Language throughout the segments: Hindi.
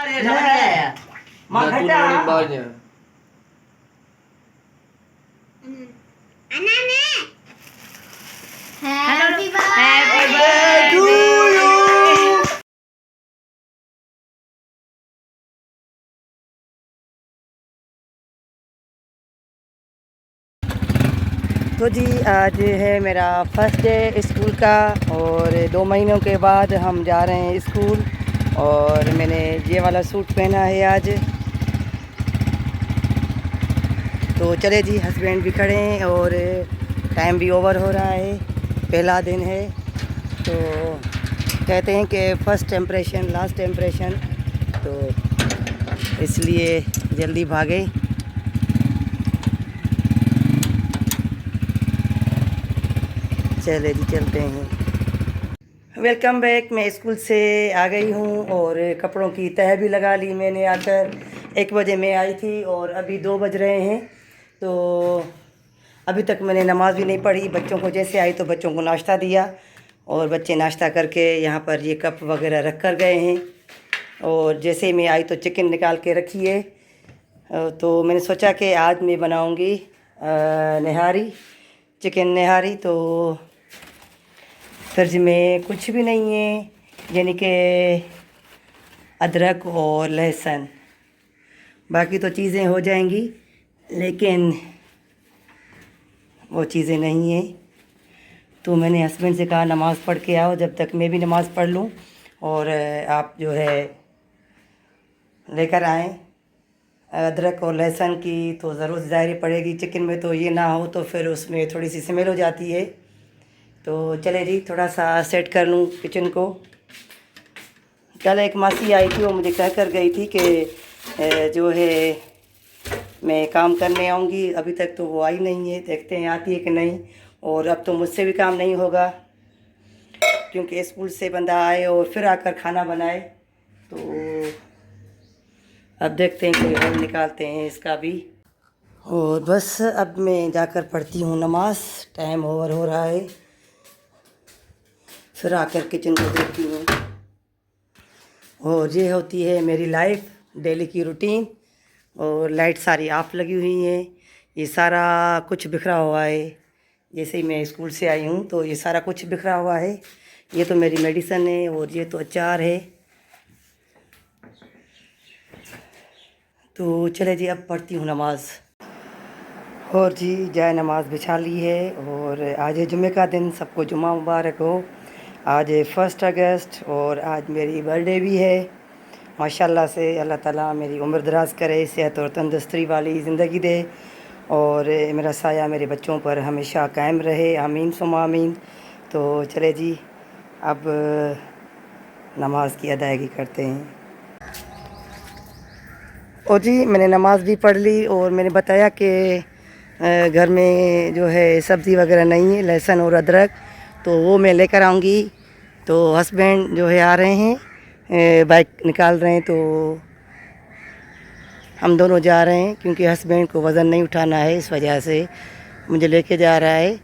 Happy birthday to you. तो जी आज है मेरा फर्स्ट डे स्कूल का और 2 महीनों के बाद हम जा रहे हैं स्कूल। और मैंने ये वाला सूट पहना है आज। तो चले जी, हस्बैंड भी खड़े हैं और टाइम भी ओवर हो रहा है, पहला दिन है। तो कहते हैं कि फ़र्स्ट इम्प्रेशन लास्ट इम्प्रेशन, तो इसलिए जल्दी भागे। चले जी चलते हैं। Welcome back. मैं स्कूल से आ गई हूँ और कपड़ों की तह भी लगा ली मैंने आकर। 1 बजे मैं आई थी और अभी 2 बज रहे हैं। तो अभी तक मैंने नमाज़ भी नहीं पढ़ी। बच्चों को जैसे आई तो बच्चों को नाश्ता दिया और बच्चे नाश्ता करके यहाँ पर ये कप वगैरह रख कर गए हैं। और जैसे ही मैं आई तो चिकन निकाल के रखी है। तो मैंने सोचा कि आज मैं बनाऊँगी निहारी, चिकन निहारी। तो फ्रिज में कुछ भी नहीं है, यानी कि अदरक और लहसुन, बाकी तो चीज़ें हो जाएंगी, लेकिन वो चीज़ें नहीं हैं। तो मैंने हस्बैंड से कहा नमाज़ पढ़ के आओ, जब तक मैं भी नमाज़ पढ़ लूँ और आप जो है लेकर आएँ अदरक और लहसुन की। तो ज़रूरत ज़ाहिर पड़ेगी चिकन में, तो ये ना हो तो फिर उसमें थोड़ी सी स्मेल हो जाती है। तो चले जी थोड़ा सा सेट कर लूँ किचन को। कल एक मासी आई थी, वो मुझे कह कर गई थी कि जो है मैं काम करने आऊँगी। अभी तक तो वो आई नहीं है, देखते हैं आती है कि नहीं। और अब तो मुझसे भी काम नहीं होगा, क्योंकि स्कूल से बंदा आए और फिर आकर खाना बनाए। तो अब देखते हैं कोई हल निकालते हैं इसका भी। और बस अब मैं जाकर पढ़ती हूँ नमाज़, टाइम ओवर हो रहा है। फिर आकर किचन को देखती हूँ। और ये होती है मेरी लाइफ, डेली की रूटीन। और लाइट सारी ऑफ लगी हुई है, ये सारा कुछ बिखरा हुआ है। जैसे ही मैं स्कूल से आई हूँ तो ये सारा कुछ बिखरा हुआ है। ये तो मेरी मेडिसिन है और ये तो अचार है। तो चले जी अब पढ़ती हूँ नमाज़। और जी जाए नमाज़ बिछा ली है। और आज है जुम्मे का दिन, सबको जुम्मा मुबारक हो। आज 1 अगस्त और आज मेरी बर्थडे भी है। माशाल्लाह से अल्लाह ताला मेरी उम्र दराज करे, सेहत और तंदुरुस्ती वाली ज़िंदगी दे और मेरा साया मेरे बच्चों पर हमेशा कायम रहे, आमीन सुम्मा आमीन। तो चले जी अब नमाज की अदायगी करते हैं। और जी मैंने नमाज़ भी पढ़ ली और मैंने बताया कि घर में जो है सब्ज़ी वगैरह नहीं है, लहसुन और अदरक, तो वो मैं लेकर आऊँगी। तो हस्बैंड जो है आ रहे हैं, बाइक निकाल रहे हैं, तो हम दोनों जा रहे हैं, क्योंकि हस्बैंड को वज़न नहीं उठाना है, इस वजह से मुझे लेके जा रहा है।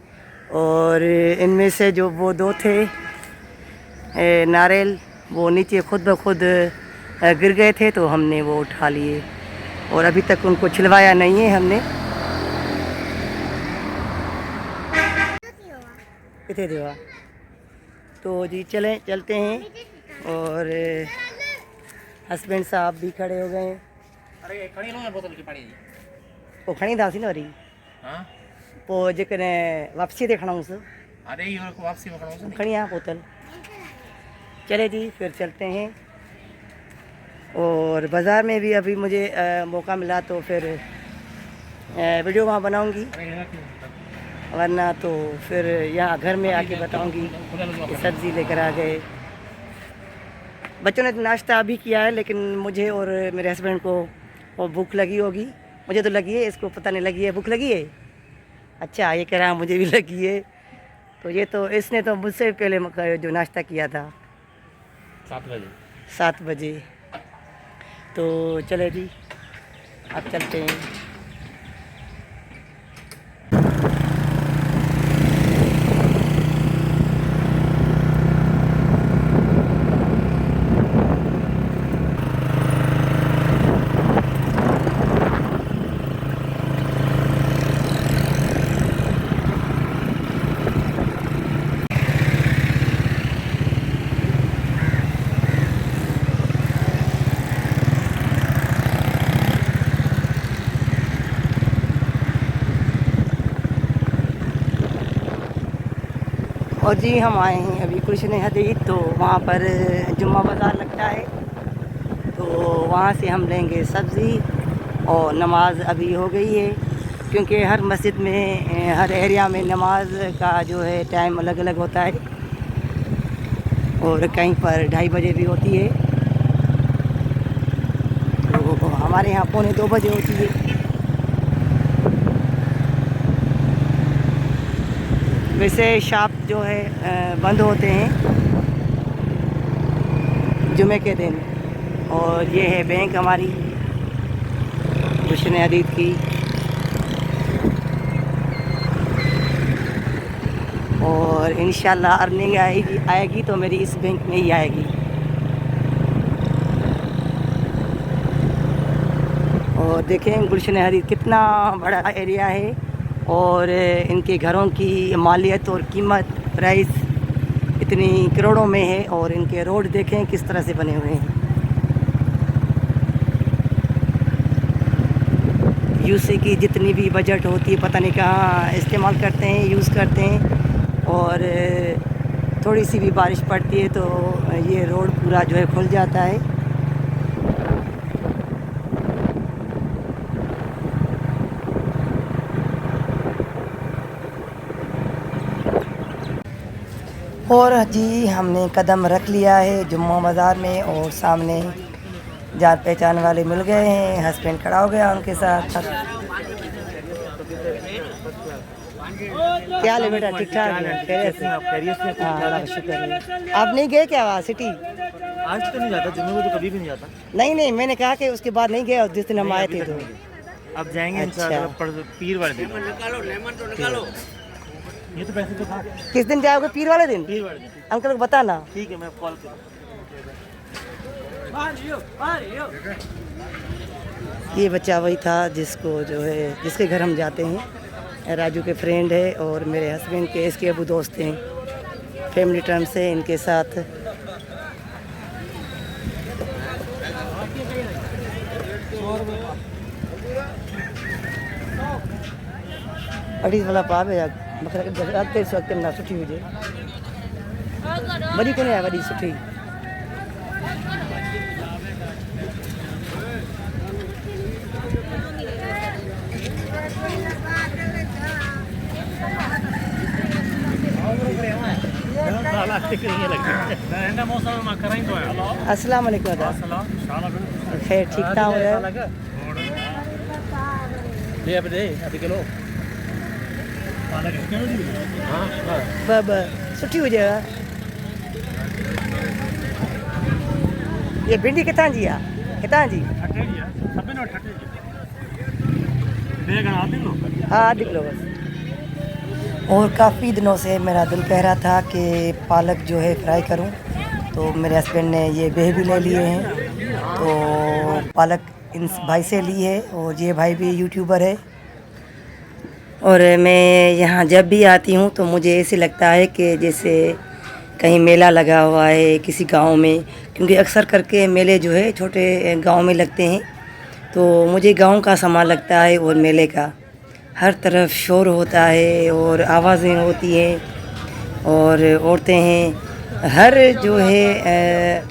और इनमें से जो वो 2 थे नारियल, वो नीचे खुद ब खुद गिर गए थे, तो हमने वो उठा लिए और अभी तक उनको छिलवाया नहीं है हमने। कितने देवा। तो जी चलते हैं। और हस्बैंड साहब भी खड़े हो गए हैं। अरे खड़ी लो बोतल की पानी वो खड़ी दासी ना वरी हां पोइ जेकॾहिं वापसी ते खणूंसि। अरे ये वापसी में खड़ो खड़ी आ बोतल। चले जी फिर चलते हैं। और बाज़ार में भी अभी मुझे मौका मिला तो फिर वीडियो वहाँ बनाऊँगी, वरना तो फिर यहाँ घर में आके बताऊँगी कि सब्ज़ी लेकर आ गए। बच्चों ने तो नाश्ता अभी किया है, लेकिन मुझे और मेरे हस्बैंड को वो भूख लगी होगी। मुझे तो लगी है, इसको पता नहीं लगी है। भूख लगी है? अच्छा, ये कह रहा मुझे भी लगी है। तो ये तो इसने तो मुझसे पहले जो नाश्ता किया था 7 बजे। तो चले जी अब चलते हैं। और जी हम आए हैं अभी गुलशन हदीद, तो वहाँ पर जुम्मा बाज़ार लगता है, तो वहाँ से हम लेंगे सब्ज़ी। और नमाज अभी हो गई है, क्योंकि हर मस्जिद में हर एरिया में नमाज का जो है टाइम अलग अलग होता है, और कहीं पर 2:30 बजे भी होती है, तो हमारे यहाँ 1:45 बजे होती है। वैसे शॉप जो है बंद होते हैं जुमे के दिन। और ये है बैंक हमारी गुलशन हदीद की, और इंशाल्लाह अर्निंग आएगी तो मेरी इस बैंक में ही आएगी। और देखें गुलशन हदीद कितना बड़ा एरिया है, और इनके घरों की मालियत और कीमत प्राइस इतनी करोड़ों में है, और इनके रोड देखें किस तरह से बने हुए हैं। यूसी की जितनी भी बजट होती है पता नहीं कहाँ इस्तेमाल करते हैं, यूज़ करते हैं, और थोड़ी सी भी बारिश पड़ती है तो ये रोड पूरा जो है खुल जाता है। और जी हमने कदम रख लिया है जुम्मा बाज़ार में, और सामने जान पहचान वाले मिल गए हैं, हस्बैंड खड़ा हो गया उनके साथ। क्या हाल है बेटा? ठीक ठाक है? हाँ अल्लाह का शुक्र है। आप नहीं गए क्या वहाँ सिटी? आज तो नहीं जाता, जुम्मे को तो कभी भी नहीं जाता। नहीं नहीं, मैंने कहा कि उसके बाद नहीं गए, जिस दिन हम आए थे तो। अब जाएंगे अच्छा। इंशाल्लाह पीर वाले दिन। ये तो पैसे तो था। किस दिन जाओगे? पीर वाले दिन? पीर वाले दिन। अंकल को बताना। ठीक है, मैं कॉल करूँ। ये बच्चा वही था जिसको जो है जिसके घर हम जाते हैं, राजू के फ्रेंड है, और मेरे हस्बैंड के इसके अबू दोस्त हैं, फैमिली टर्म से इनके साथ। अढ़ी वाला पाव है बकरा के जगह इस वक्त ना सुठी हुजे वरी को है वरी सुठी। अस्सलाम वालेकुम दादा। खैर ठीक ठाक हो सुठी हुजे। ये भिंडी कितना जी आ? कितना जी? हाँ आधी किलो बस। और काफ़ी दिनों से मेरा दिल कह रहा था कि पालक जो है फ्राई करूं, तो मेरे हस्बैंड ने ये बेह भी ले लिए हैं, तो पालक इन भाई से ली है, और ये भाई भी यूट्यूबर है। और मैं यहाँ जब भी आती हूँ तो मुझे ऐसे लगता है कि जैसे कहीं मेला लगा हुआ है किसी गांव में, क्योंकि अक्सर करके मेले जो है छोटे गांव में लगते हैं, तो मुझे गांव का सामान लगता है। और मेले का हर तरफ शोर होता है और आवाज़ें होती हैं, और औरतें हैं, हर जो है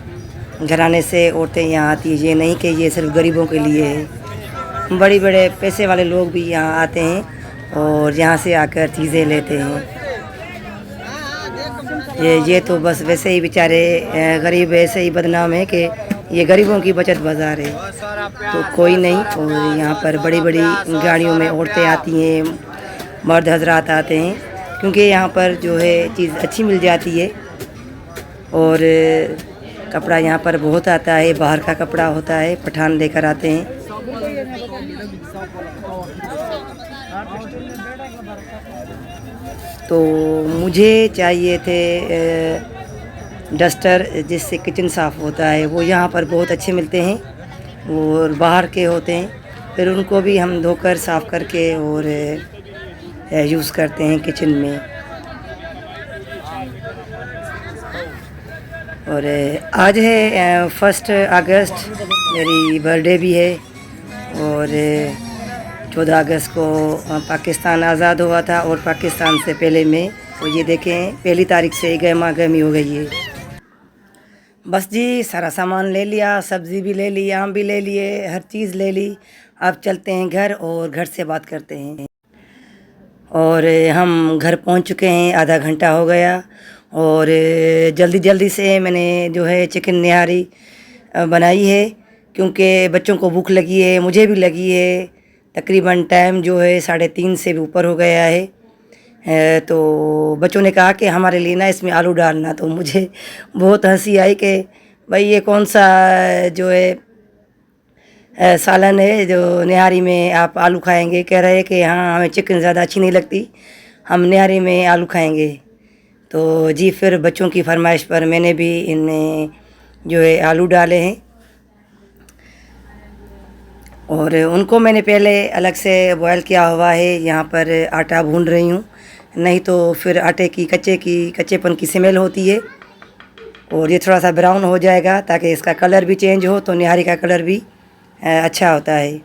घराने से औरतें यहाँ आती हैं। ये नहीं कि ये सिर्फ गरीबों के लिए है, बड़े बड़े पैसे वाले लोग भी यहाँ आते हैं और यहाँ से आकर चीज़ें लेते हैं। ये तो बस वैसे ही बेचारे गरीब ऐसे ही बदनाम है कि ये गरीबों की बचत बाज़ार है, तो कोई नहीं। और यहाँ पर बड़ी बड़ी गाड़ियों में औरतें आती हैं, मर्द हजरात आते हैं, क्योंकि यहाँ पर जो है चीज़ अच्छी मिल जाती है। और कपड़ा यहाँ पर बहुत आता है, बाहर का कपड़ा होता है, पठान लेकर आते हैं। तो मुझे चाहिए थे डस्टर जिससे किचन साफ़ होता है, वो यहाँ पर बहुत अच्छे मिलते हैं और बाहर के होते हैं, फिर उनको भी हम धोकर साफ़ करके और यूज़ करते हैं किचन में। और आज है 1 अगस्त, मेरी बर्थडे भी है, और 14 अगस्त को पाकिस्तान आज़ाद हुआ था, और पाकिस्तान से पहले मैं तो ये देखें पहली तारीख से गर्मा गर्मी हो गई है। बस जी सारा सामान ले लिया, सब्ज़ी भी ले ली, आम भी ले लिए, हर चीज़ ले ली। अब चलते हैं घर और घर से बात करते हैं। और हम घर पहुंच चुके हैं, आधा घंटा हो गया। और जल्दी जल्दी से मैंने जो है चिकन निहारी बनाई है, क्योंकि बच्चों को भूख लगी है, मुझे भी लगी है। तकरीबन टाइम जो है 3:30 से भी ऊपर हो गया है। तो बच्चों ने कहा कि हमारे लिए ना इसमें आलू डालना, तो मुझे बहुत हंसी आई कि भाई ये कौन सा जो है सालन है जो निहारी में आप आलू खाएंगे। कह रहे कि हाँ हमें चिकन ज़्यादा अच्छी नहीं लगती, हम निहारी में आलू खाएंगे। तो जी फिर बच्चों की फरमाइश पर मैंने भी इनमें जो है आलू डाले हैं। और उनको मैंने पहले अलग से बॉयल किया हुआ है। यहाँ पर आटा भून रही हूँ, नहीं तो फिर आटे की कच्चेपन की स्मेल होती है। और ये थोड़ा सा ब्राउन हो जाएगा ताकि इसका कलर भी चेंज हो, तो निहारी का कलर भी अच्छा होता है।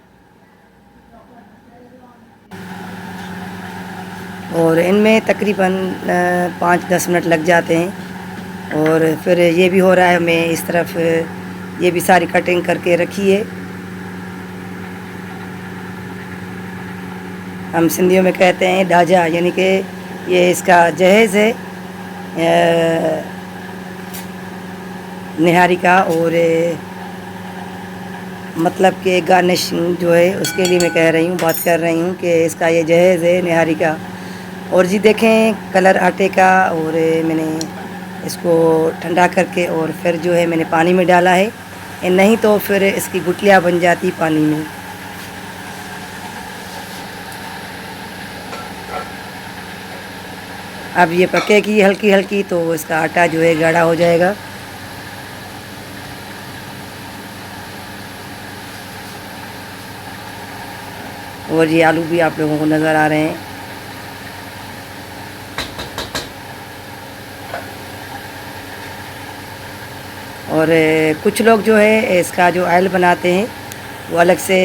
और इनमें तकरीबन 5-10 मिनट लग जाते हैं। और फिर ये भी हो रहा है, मैं इस तरफ ये भी सारी कटिंग करके रखी है। हम सिंधियों में कहते हैं डाजा, यानी कि ये इसका जहेज़ है निहारी का। और मतलब कि गार्निशिंग जो है उसके लिए मैं कह रही हूँ, बात कर रही हूँ कि इसका ये जहेज़ है निहारी का। और जी देखें कलर आटे का। और मैंने इसको ठंडा करके और फिर जो है मैंने पानी में डाला है, नहीं तो फिर इसकी गुठलियाँ बन जाती पानी में। अब ये पकेगी हल्की हल्की, तो इसका आटा जो है गाढ़ा हो जाएगा। और ये आलू भी आप लोगों को नज़र आ रहे हैं। और कुछ लोग जो है इसका जो ऑयल बनाते हैं वो अलग से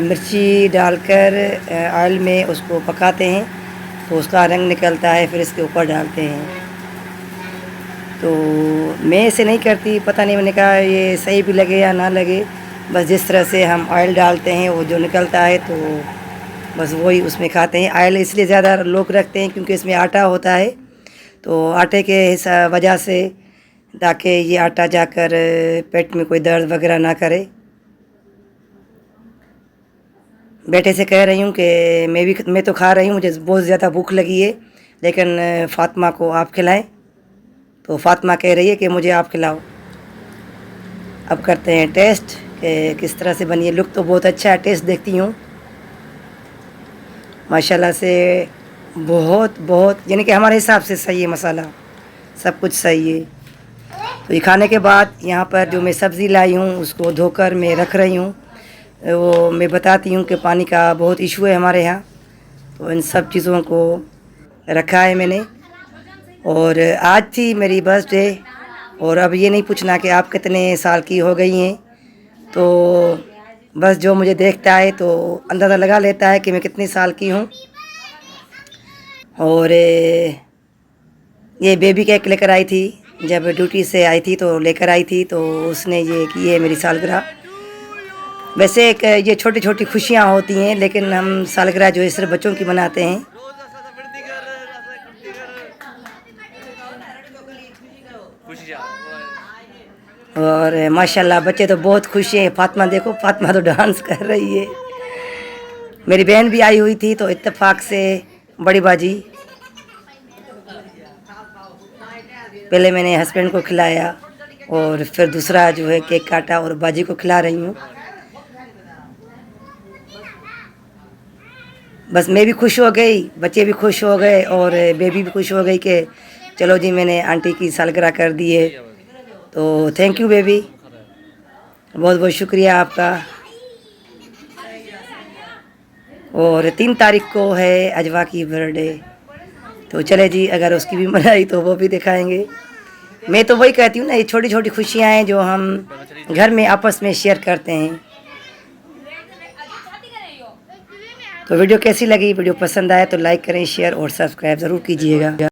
मिर्ची डालकर ऑयल में उसको पकाते हैं, तो उसका रंग निकलता है, फिर इसके ऊपर डालते हैं। तो मैं इसे नहीं करती, पता नहीं, मैंने कहा ये सही भी लगे या ना लगे। बस जिस तरह से हम ऑयल डालते हैं वो जो निकलता है तो बस वही उसमें खाते हैं। ऑयल इसलिए ज़्यादा लोग रखते हैं क्योंकि इसमें आटा होता है, तो आटे के वजह से, ताकि ये आटा जाकर पेट में कोई दर्द वगैरह ना करे। बेटे से कह रही हूँ कि मैं तो खा रही हूँ, मुझे बहुत ज़्यादा भूख लगी है, लेकिन फ़ातिमा को आप खिलाएं। तो फ़ातिमा कह रही है कि मुझे आप खिलाओ। अब करते हैं टेस्ट कि किस तरह से बनी है। लुक तो बहुत अच्छा है, टेस्ट देखती हूँ। माशाल्लाह से बहुत बहुत, यानी कि हमारे हिसाब से सही है, मसाला सब कुछ सही है। तो ये खाने के बाद यहाँ पर जो मैं सब्ज़ी लाई हूँ उसको धोकर मैं रख रही हूँ। वो मैं बताती हूँ कि पानी का बहुत इशू है हमारे यहाँ, तो इन सब चीज़ों को रखा है मैंने। और आज थी मेरी बर्थडे। और अब ये नहीं पूछना कि आप कितने साल की हो गई हैं, तो बस जो मुझे देखता है तो अंदाज़ा लगा लेता है कि मैं कितने साल की हूँ। और ये बेबी केक लेकर आई थी, जब ड्यूटी से आई थी तो लेकर आई थी, तो उसने ये की है मेरी सालगिरह। वैसे एक ये छोटी छोटी खुशियाँ होती हैं, लेकिन हम सालगिरह जो है सिर्फ बच्चों की मनाते हैं। और माशाल्लाह बच्चे तो बहुत खुश हैं। फ़ातिमा देखो, फ़ातिमा तो डांस कर रही है। मेरी बहन भी आई हुई थी, तो इत्तेफाक से बड़ी बाजी, पहले मैंने हस्बैंड को खिलाया और फिर दूसरा जो है केक काटा और बाजी को खिला रही हूँ। बस मैं भी खुश हो गई, बच्चे भी खुश हो गए और बेबी भी खुश हो गई कि चलो जी मैंने आंटी की सालगिरह कर दी है। तो थैंक यू बेबी, बहुत बहुत शुक्रिया आपका। और 3 तारीख को है अजवा की बर्थडे, तो चले जी अगर उसकी भी मनाई तो वो भी दिखाएंगे। मैं तो वही कहती हूँ ना, ये छोटी छोटी खुशियाँ हैं जो हम घर में आपस में शेयर करते हैं। तो वीडियो कैसी लगी, वीडियो पसंद आए तो लाइक करें, शेयर और सब्सक्राइब ज़रूर कीजिएगा।